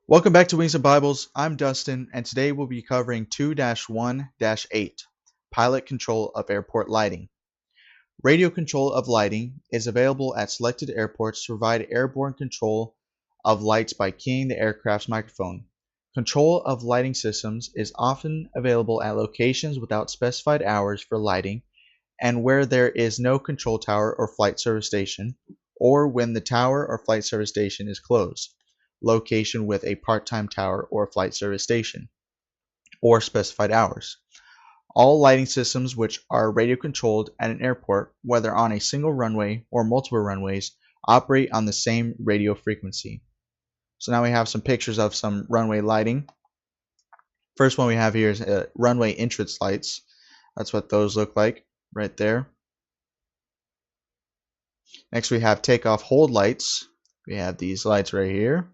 Welcome back to Wings and Bibles. I'm Dustin, and today we'll be covering 2-1-8, Pilot Control of Airport Lighting. Radio control of lighting is available at selected airports to provide airborne control of lights by keying the aircraft's microphone. Control of lighting systems is often available at locations without specified hours for lighting and where there is no control tower or flight service station, or when the tower or flight service station is closed, location with a part-time tower or flight service station, or specified hours. All lighting systems which are radio controlled at an airport, whether on a single runway or multiple runways, operate on the same radio frequency. So now we have some pictures of some runway lighting. First one we have here is runway entrance lights. That's what those look like right there. Next we have takeoff hold lights. We have these lights right here.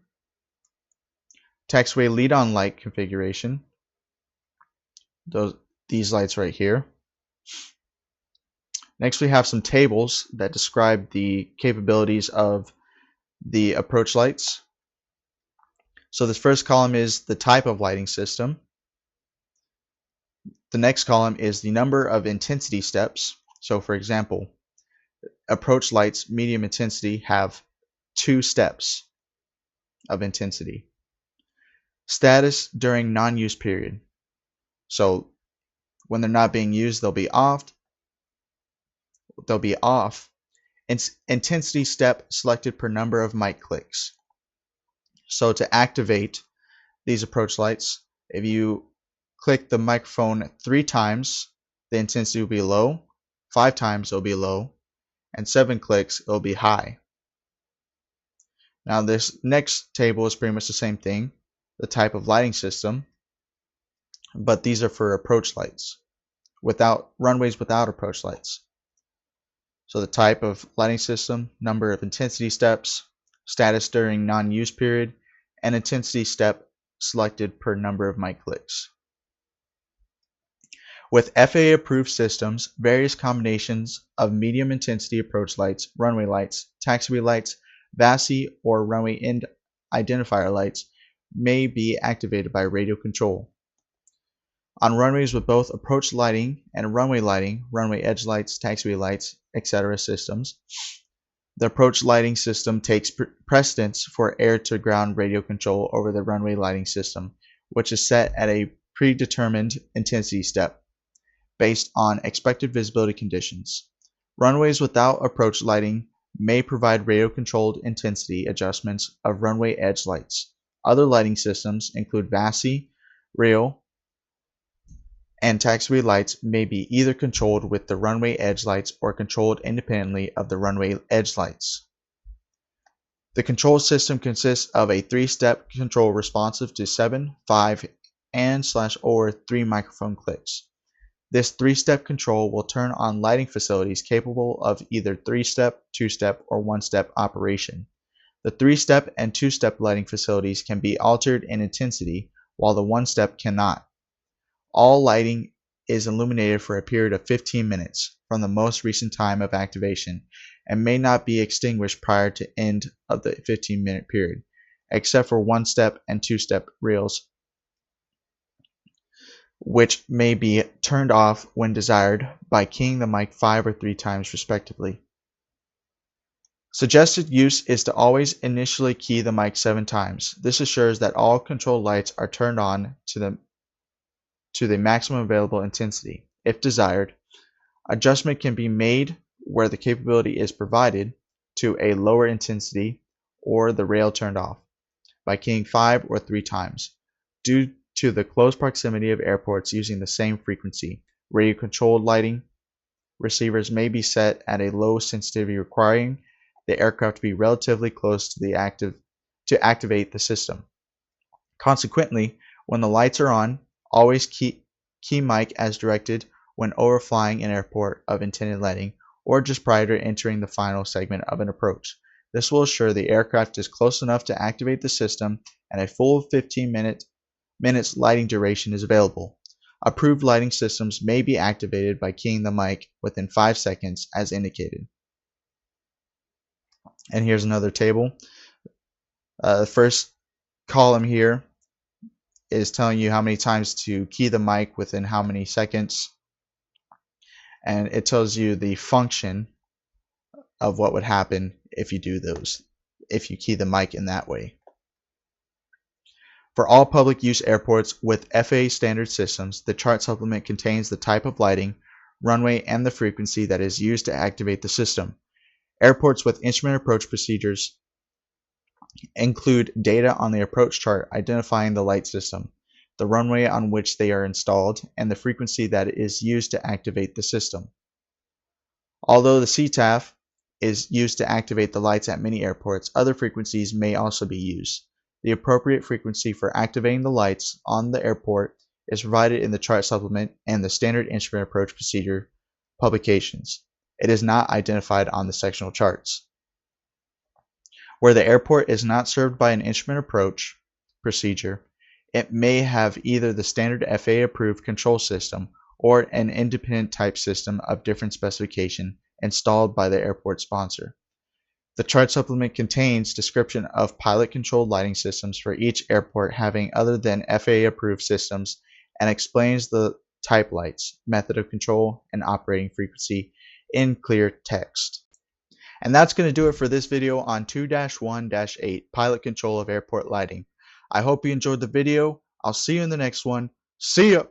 Taxiway lead-on light configuration. These lights right here. Next we have some tables that describe the capabilities of the approach lights. So this first column is the type of lighting system. The next column is the number of intensity steps. So for example, approach lights medium intensity have 2 steps of intensity. Status during non-use period. So when they're not being used, they'll be off. Intensity step selected per number of mic clicks. So to activate these approach lights, if you click the microphone 3 times, the intensity will be low, 5 times it'll be low, and 7 clicks it'll be high. Now this next table is pretty much the same thing, the type of lighting system, but these are for approach lights, runways without approach lights. So the type of lighting system, number of intensity steps, status during non-use period, and intensity step selected per number of mic clicks. With FAA approved systems, various combinations of medium intensity approach lights, runway lights, taxiway lights, VASI or runway end identifier lights may be activated by radio control. On runways with both approach lighting and runway lighting, runway edge lights, taxiway lights, etc. systems, the approach lighting system takes precedence for air-to-ground radio control over the runway lighting system, which is set at a predetermined intensity step based on expected visibility conditions. Runways without approach lighting may provide radio-controlled intensity adjustments of runway edge lights. Other lighting systems include VASI, RIO, and taxiway lights may be either controlled with the runway edge lights or controlled independently of the runway edge lights. The control system consists of a 3-step control responsive to 7, 5, and/or 3 microphone clicks. This 3-step control will turn on lighting facilities capable of either 3-step, 2-step, or 1-step operation. The 3-step and 2-step lighting facilities can be altered in intensity, while the 1-step cannot. All lighting is illuminated for a period of 15 minutes from the most recent time of activation and may not be extinguished prior to end of the 15-minute period, except for 1-step and 2-step rails, which may be turned off when desired by keying the mic 5 or 3 times respectively. Suggested use is to always initially key the mic 7 times. This assures that all control lights are turned on to the maximum available intensity. If desired, adjustment can be made where the capability is provided to a lower intensity or the rail turned off by keying 5 or 3 times. Due to the close proximity of airports using the same frequency, radio controlled lighting receivers may be set at a low sensitivity, requiring the aircraft to be relatively close to activate the system. Consequently, when the lights are on, always key mic as directed when overflying an airport of intended landing or just prior to entering the final segment of an approach. This will assure the aircraft is close enough to activate the system and a full 15 minutes lighting duration is available. Approved lighting systems may be activated by keying the mic within 5 seconds as indicated. And here's another table. The first column here is telling you how many times to key the mic within how many seconds, and it tells you the function of what would happen if you do those, if you key the mic in that way. For all public use airports with FAA standard systems, the chart supplement contains the type of lighting, runway, and the frequency that is used to activate the system. Airports with instrument approach procedures include data on the approach chart identifying the light system, the runway on which they are installed, and the frequency that is used to activate the system. Although the CTAF is used to activate the lights at many airports, other frequencies may also be used. The appropriate frequency for activating the lights on the airport is provided in the chart supplement and the standard instrument approach procedure publications. It is not identified on the sectional charts. Where the airport is not served by an instrument approach procedure, it may have either the standard FAA approved control system or an independent type system of different specification installed by the airport sponsor. The chart supplement contains description of pilot controlled lighting systems for each airport having other than FAA approved systems and explains the type lights, method of control, and operating frequency in clear text. And that's going to do it for this video on 2-1-8 pilot control of airport lighting. I hope you enjoyed the video. I'll see you in the next one. See ya!